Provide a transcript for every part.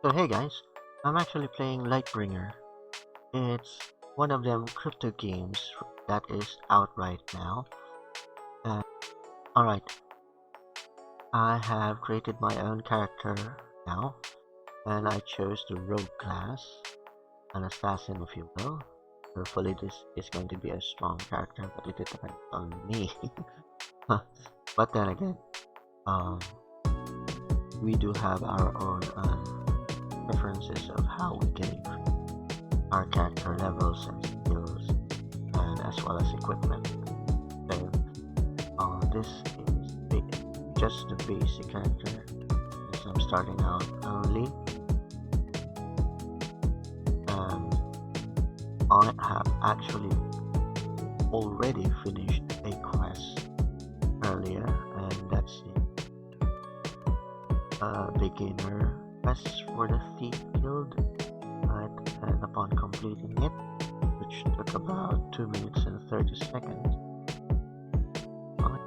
So hey guys, I'm actually playing Litebringer. It's one of them crypto games that is out right now. And alright, I have created my own character now, and I chose the rogue class, an assassin if you will. Hopefully this is going to be a strong character, but it depends on me. But then again, we do have our own preferences of how we can increase our character levels and skills, and as well as equipment. So this is just the basic character, as I'm starting out only. I have actually already finished a quest earlier, and that's the beginner quest for the Thief Guild, right? And upon completing it, which took about 2 minutes and 30 seconds, I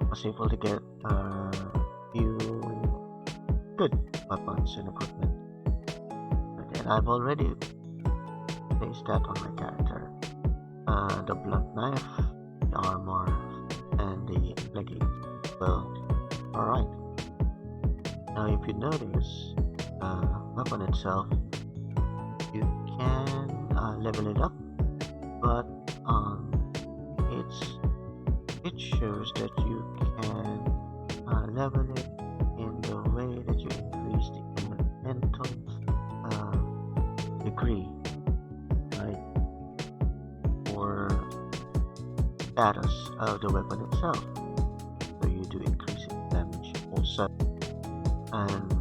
was able to get a few good weapons and equipment. And I've already placed that on my character. The blunt knife, the armor, and the leggings. Well, alright. Now if you notice, weapon itself, you can level it up, but it shows that you can level it in the way that you increase the elemental degree, right, or status of the weapon itself. So you do increase its damage also, and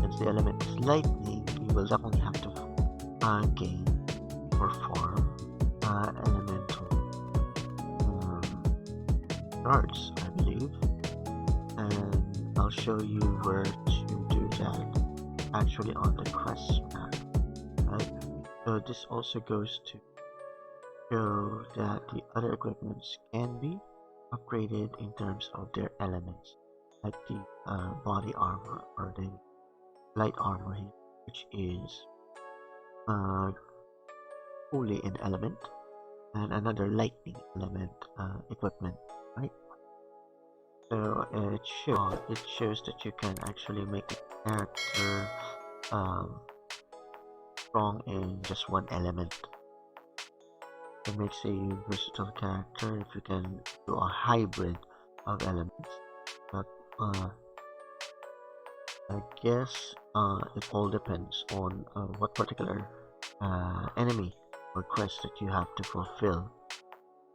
since the element is lightning, you will definitely have to gain or farm elemental shards, I believe, and I'll show you where to do that actually on the quest map, right? So this also goes to show that the other equipments can be upgraded in terms of their elements, like the body armor or the light armor here, which is fully an element, and another lightning element equipment, right? So it shows that you can actually make a character strong in just one element. It makes a versatile character if you can do a hybrid of elements. But I guess it all depends on what particular enemy or quest that you have to fulfill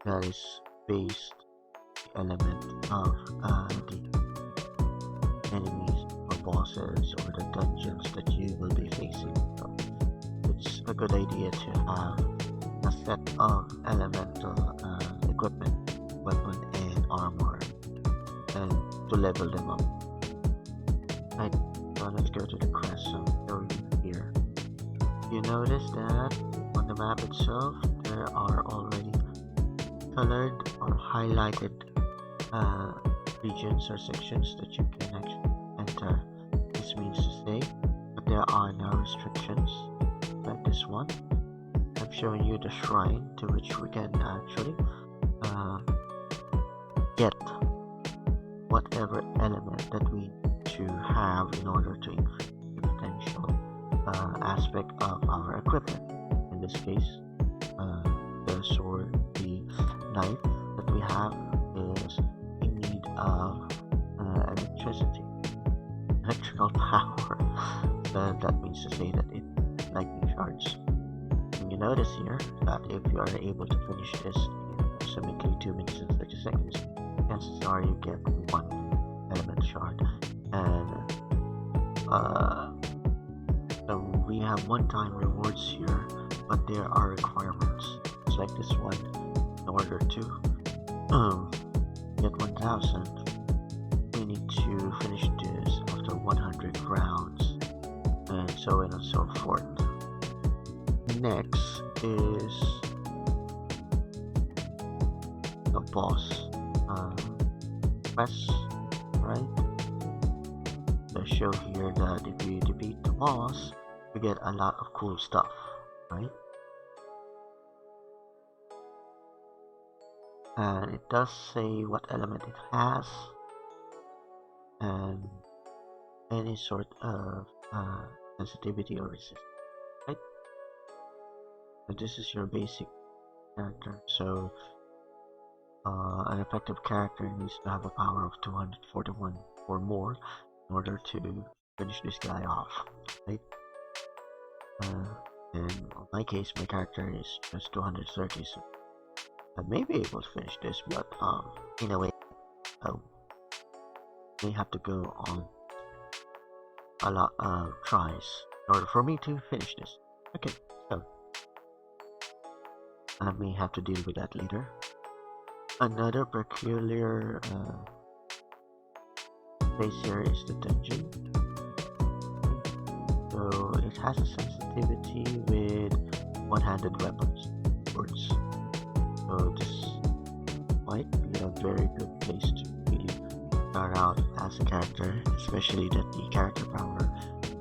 that is based the element of the enemies or bosses or the dungeons that you will be facing. So it's a good idea to have a set of elemental equipment, weapon and armor, and to level them up. Right, so let's go to the quest. So show you here. You notice that on the map itself there are already colored or highlighted regions or sections that you can actually enter. This means to say that there are no restrictions like this one. I've shown you the shrine to which we can actually get whatever element that we need to have in order to increase the potential aspect of our equipment. In this case, the sword, the knife that we have is in need of electrical power. So that means to say that it lightning shards. And you notice here that if you are able to finish this in approximately 2 minutes and 30 seconds, chances are you get 1 element shard. And so we have one-time rewards here, but there are requirements. It's like this one. In order to get 1000, we need to finish this after 100 rounds, and so on and so forth. Next is the boss quest, right? The show here that if you defeat the boss, you get a lot of cool stuff, right? And it does say what element it has and any sort of sensitivity or resistance, right? So this is your basic character. So an effective character needs to have a power of 241 or more in order to finish this guy off, right? And in my case, my character is just 230, so I may be able to finish this, but in a way, I may have to go on a lot of tries in order for me to finish this. Okay, so I may have to deal with that later. Another peculiar place here is the dungeon. So it has a sensitivity with one-handed weapons, swords. So this might be a very good place to really start out as a character, especially that the character power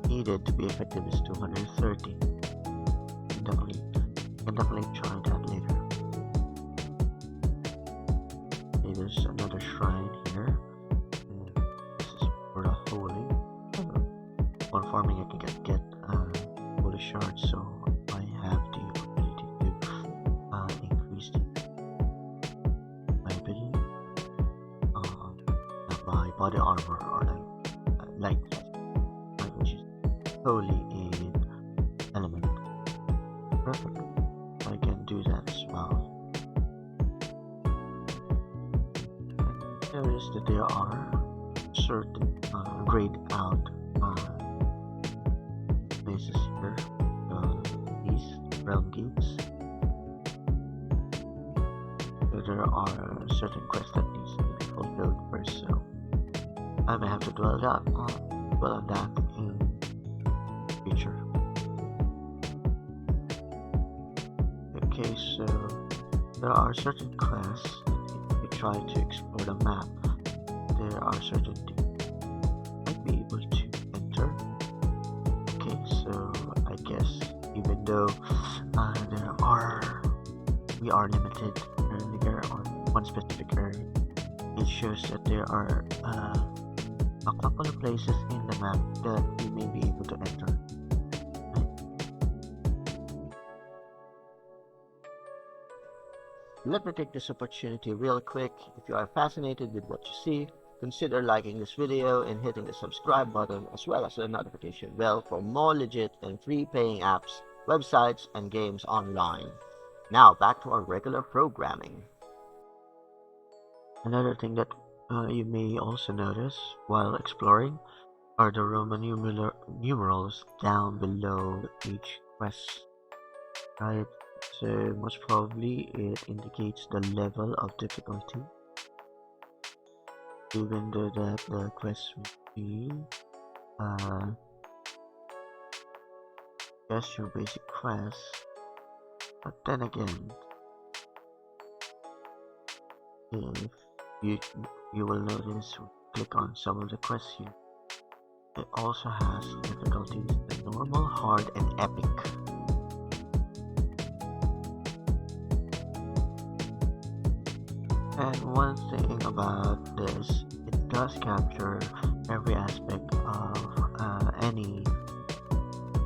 needed to be effective is 230. You can definitely try that later. Okay, there's another shrine here. This is for the holy. On farming, I can get holy shards, so I have the ability to increase my ability, my body armor, or like which is holy in element. Perfect. I can do that as well. Notice that there are certain grayed out places here, these realm gates. So there are certain quests that needs to be fulfilled first, so I may have to dwell on that in the future. Okay, so there are certain quests that if you try to explore the map, there are certain things you might be able to enter. Okay, so I guess even though we are limited earlier on one specific area, it shows that there are a couple of places in the map that we may be able to enter. Let me take this opportunity real quick. If you are fascinated with what you see, consider liking this video and hitting the subscribe button as well as the notification bell for more legit and free paying apps, websites, and games online. Now back to our regular programming. Another thing that you may also notice while exploring are the Roman numerals down below each quest, right? So most probably it indicates the level of difficulty, even though that the quest would be just your basic quest. But then again, if you will notice, click on some of the quests here, it also has difficulties: the normal, hard, and epic. And one thing about this, it does capture every aspect of any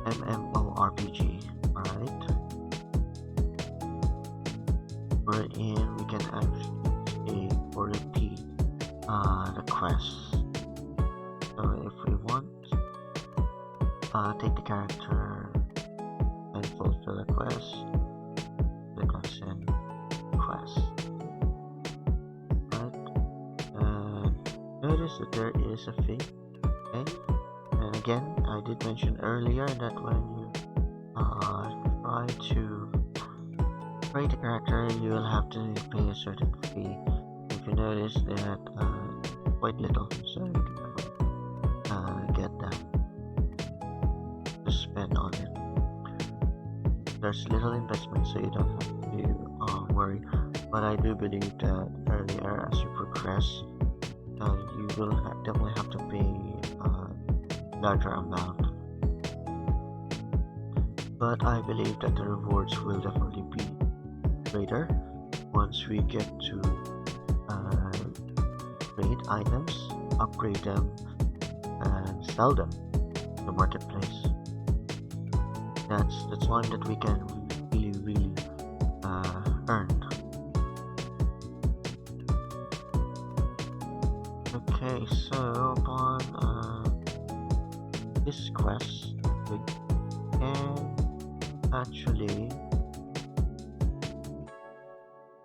MMORPG, alright? Wherein we can actually save or repeat the quests. So if we want, take the character and fulfill a quest, click on send quest. Notice that there is a fee, okay? And again, I did mention earlier that when you try to create a character, you will have to pay a certain fee. If you notice that quite little, so you can get that to spend on it. There's little investment, so you don't have to worry. But I do believe that earlier, as you progress, you will definitely have to pay larger amount. But I believe that the rewards will definitely be greater once we get to trade items, upgrade them, and sell them in the marketplace. That's time that we can really earn. Okay, so upon this quest, we can actually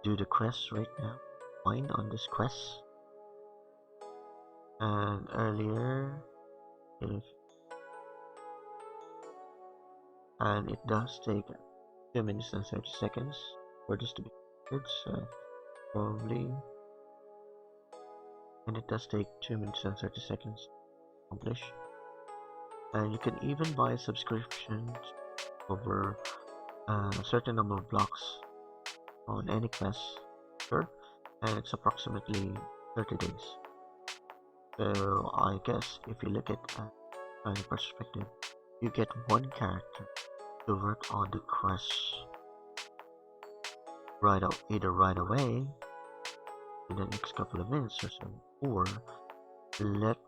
do the quest right now. Find on this quest, and earlier, and it does take 2 minutes and 30 seconds for this to be good. So probably, and it does take 2 minutes and 30 seconds to accomplish. And you can even buy subscriptions over a certain number of blocks on any quest, sure, and it's approximately 30 days. So I guess if you look at a perspective, you get one character to work on the quest either right away in the next couple of minutes or so, or let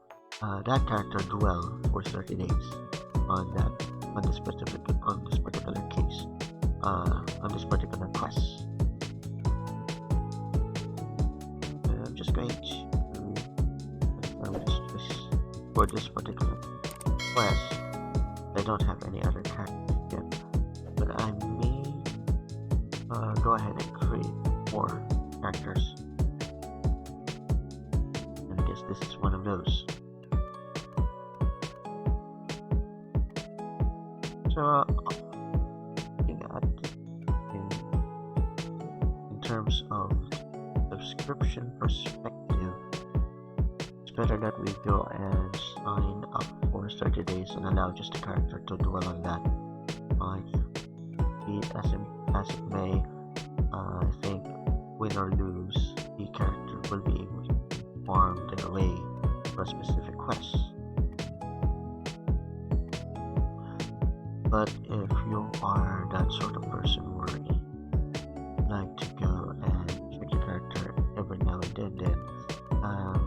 that character dwell for 30 days on this particular case, on this particular quest. I'm just going to confirm this for this particular quest. I don't have any other characters yet, but I may go ahead and create more characters. And I guess this is one of those. So, looking at in terms of subscription perspective, it's better that we go and sign up for 30 days and allow just a character to dwell on that. Be it as it may, I think win or lose, the character will be able to farm their way for a specific quest. But if you are that sort of person where you like to go and check the character every now and then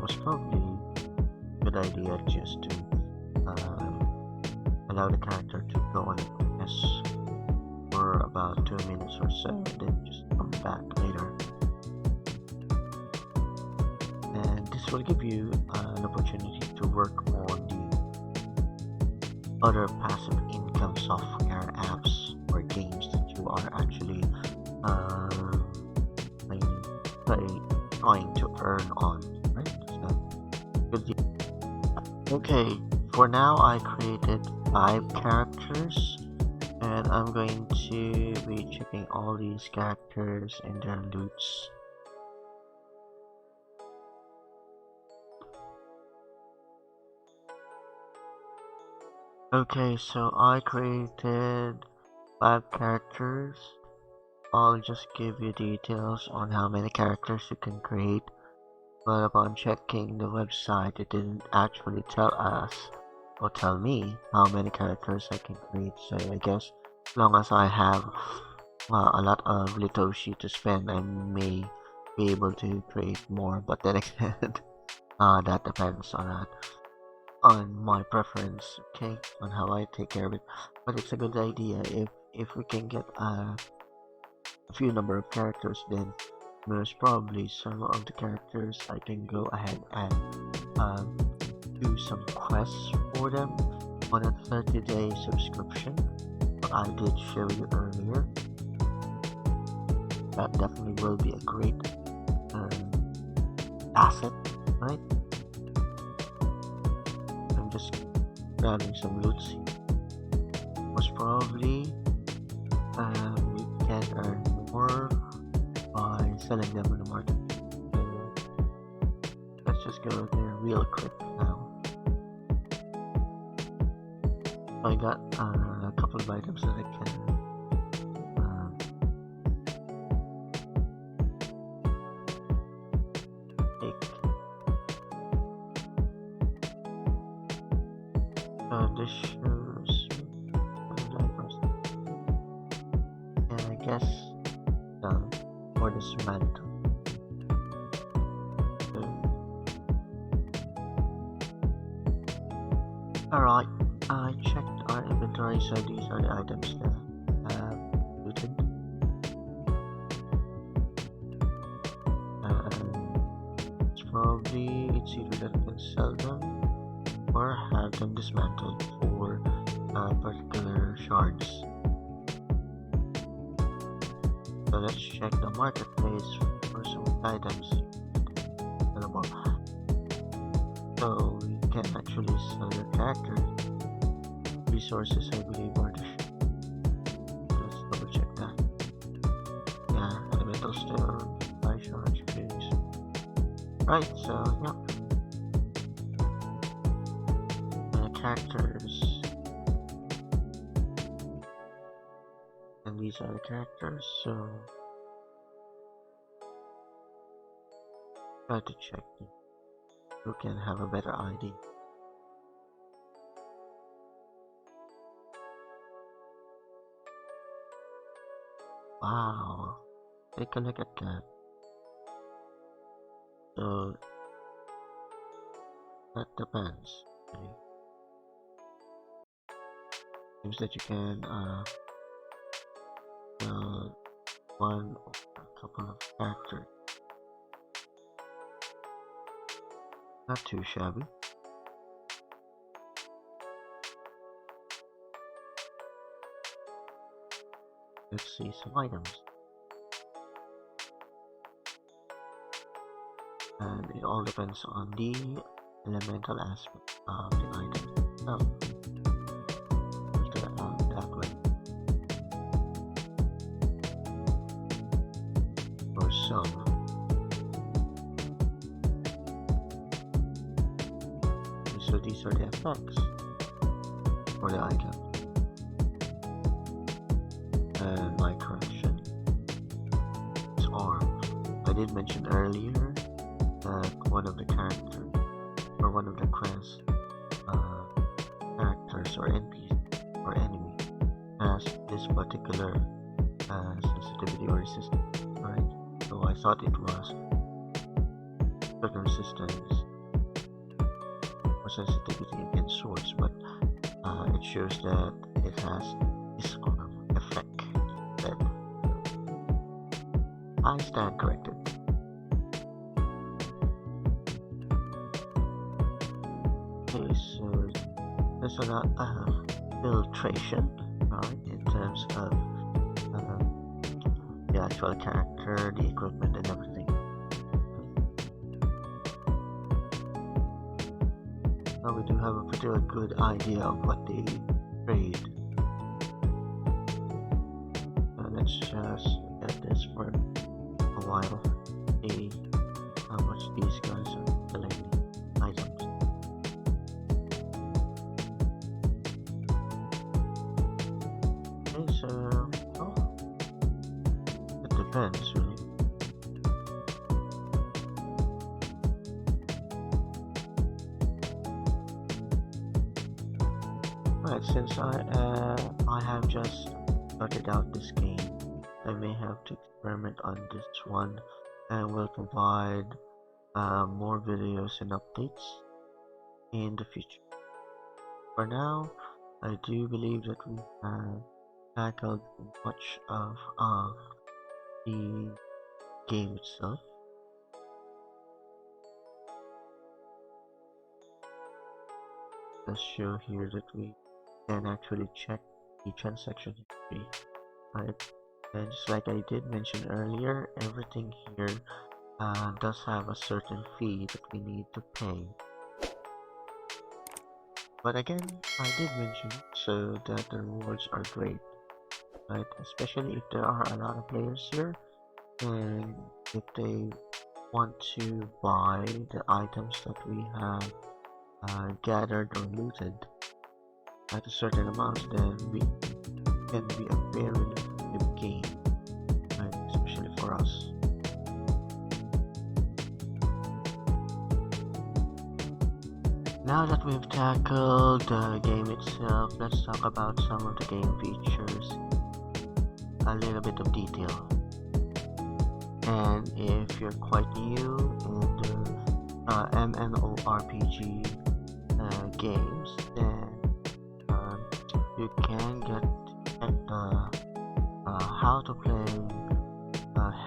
was probably a good idea just to allow the character to go on a quest for about 2 minutes or so and then just come back later. And this will give you an opportunity to work on the other passive income software apps or games that you are actually trying to earn on, right? So, okay, for now I created 5 characters, and I'm going to be checking all these characters and their loots. Okay, so I created 5 characters. I'll just give you details on how many characters you can create, but upon checking the website, it didn't actually tell us or tell me how many characters I can create. So I guess as long as I have a lot of Litoshi to spend, I may be able to create more, but then again, that depends on my preference, okay, on how I take care of it. But it's a good idea if we can get a few number of characters, then most probably some of the characters I can go ahead and do some quests for them on a 30-day subscription. What I did show you earlier, that definitely will be a great asset, right? I'm just grabbing some loots here. Most probably we can earn more by selling them in the market. So let's just go there real quick now. I got a couple of items that I can take. guess or dismantle. Alright, I checked our inventory, so these are the items that I have looted. It's either that I can sell them or have them dismantled for particular shards. So let's check the marketplace for some items available. So we can actually sell your character. Resources, I believe, are the let's double check that. Yeah, elemental store, buy shards, trees. Right, so yeah. Characters. And these are the characters, so try to check them. You can have a better idea. Wow, take a look at that. So that depends. Okay. Seems that you can one or a couple of characters. Not too shabby. Let's see some items. And it all depends on the elemental aspect of the item itself. Let's do it that way. Or so. So these are the effects for the item. And my correction is arm. I did mention earlier that one of the characters or one of the quest characters or NPC or enemy has this particular sensitivity or resistance, right? So I thought it was certain resistance or sensitivity against swords, but it shows that it has this arm effect. That I stand corrected. Okay, so there's a lot of filtration, right, in terms of the actual character, the equipment, and everything. Now we do have a pretty good idea of what they trade. Let's just look at this for a while, see how much these guys are selling items. Okay, so it depends really. Right, since I have just started out this game, I may have to experiment on this one, and will provide more videos and updates in the future. For now, I do believe that we have tackled much of the game itself. Let's show here that we can actually check the transaction history, right? And just like I did mention earlier, everything here does have a certain fee that we need to pay. But again, I did mention so that the rewards are great, right? Especially if there are a lot of players here, and if they want to buy the items that we have gathered or looted at a certain amount, then we can be a very lucrative game, right? Especially for us. Now that we've tackled the game itself, let's talk about some of the game features. a little bit of detail. And if you're quite new in the MMORPG games, then you can get how to play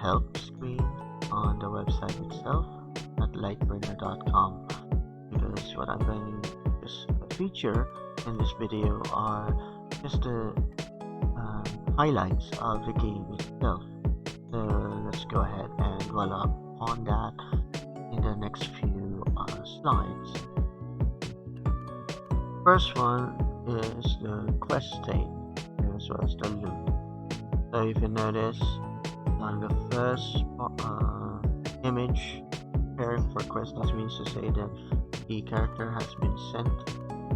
help screen on the website itself at Litebringer.com, because what I'm going to feature in this video are just the highlights of the game itself. So let's go ahead and dwell on that in the next few slides. First one is the quest state as well as the loot. So if you notice on the first image, preparing for quest, that means to say that the character has been sent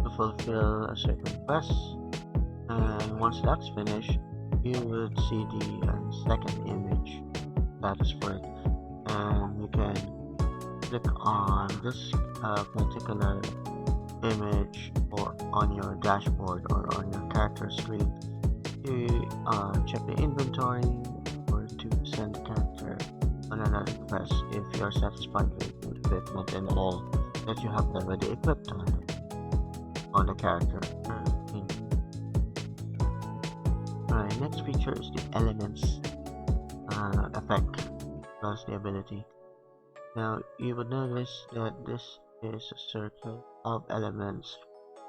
to fulfill a certain quest, and once that's finished, you would see the second image status for it, and you can click on this particular image or on your dashboard or on your character screen to check the inventory or to send the character on another quest if you are satisfied with the equipment and all that you have already equipped on the character. Alright, next feature is the elements effect plus the ability. Now you would notice that this is a circle of elements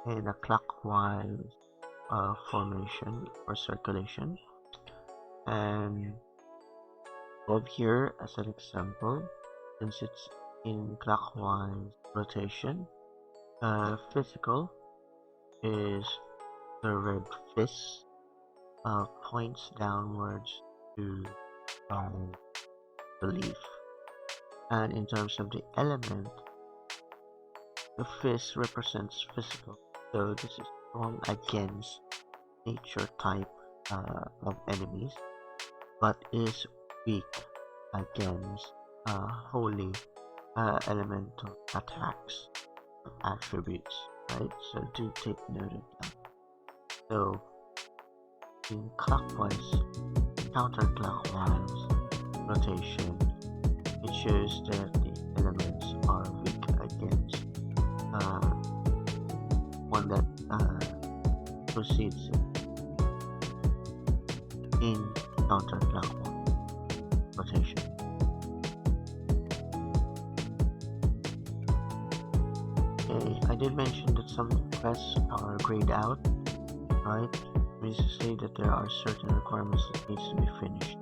in a clockwise formation or circulation, and over here as an example, since it's in clockwise rotation, physical is the red fist points downwards to the leaf, and in terms of the element, the fist represents physical, so this is strong against nature type of enemies, but is weak against holy elemental attacks attributes, right? So do take note of that. So in clockwise, counterclockwise rotation, it shows that the elements are weak against one that proceeds in counterclockwise rotation. Okay, I did mention that some quests are grayed out, right? It means to say that there are certain requirements that needs to be finished,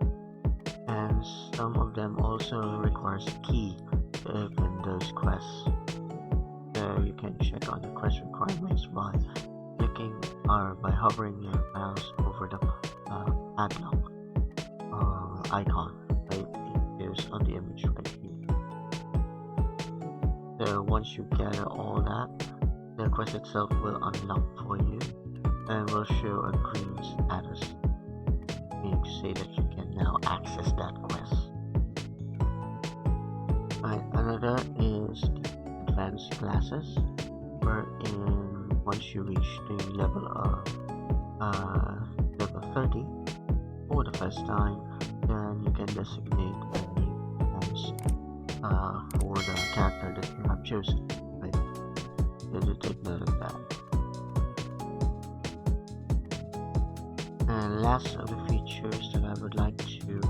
and some of them also requires key to open those quests. So you can check on the quest requirements by clicking or by hovering your mouse over the padlock icon, right? It appears on the image right here. So once you gather all that, the quest itself will unlock for you and will show a green status, meaning to say that you can now access that quest. Right, another is the advanced classes, wherein once you reach the level of level 30 for the first time, then you can designate a new class for the character that you have chosen, right? So do take note of that. And last of the features that I would like to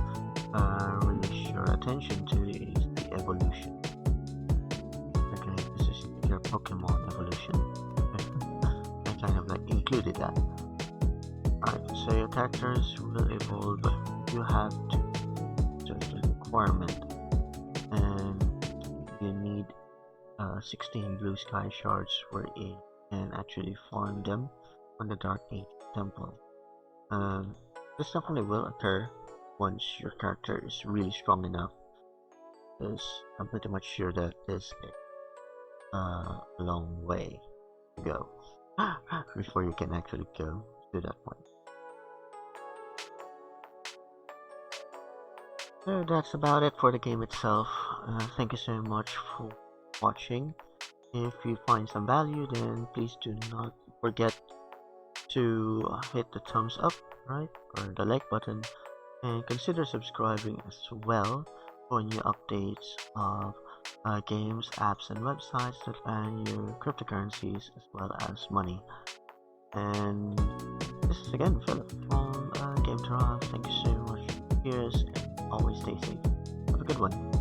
release your attention to is the evolution. Okay, this is your Pokemon evolution. I kind of like included that. Alright, so your characters will evolve, but you have to just a requirement, and you need 16 blue sky shards where you can actually farm them on the Dark Age Temple. This definitely will occur once your character is really strong enough, because I'm pretty much sure that this is a long way to go before you can actually go to that point. So that's about it for the game itself. Thank you so much for watching. If you find some value, then please do not forget to hit the thumbs up, right, or the like button, and consider subscribing as well for new updates of games, apps, and websites that ban your cryptocurrencies as well as money. And this is again Philip from gametara. Thank you so much. Cheers, and always stay safe. Have a good one.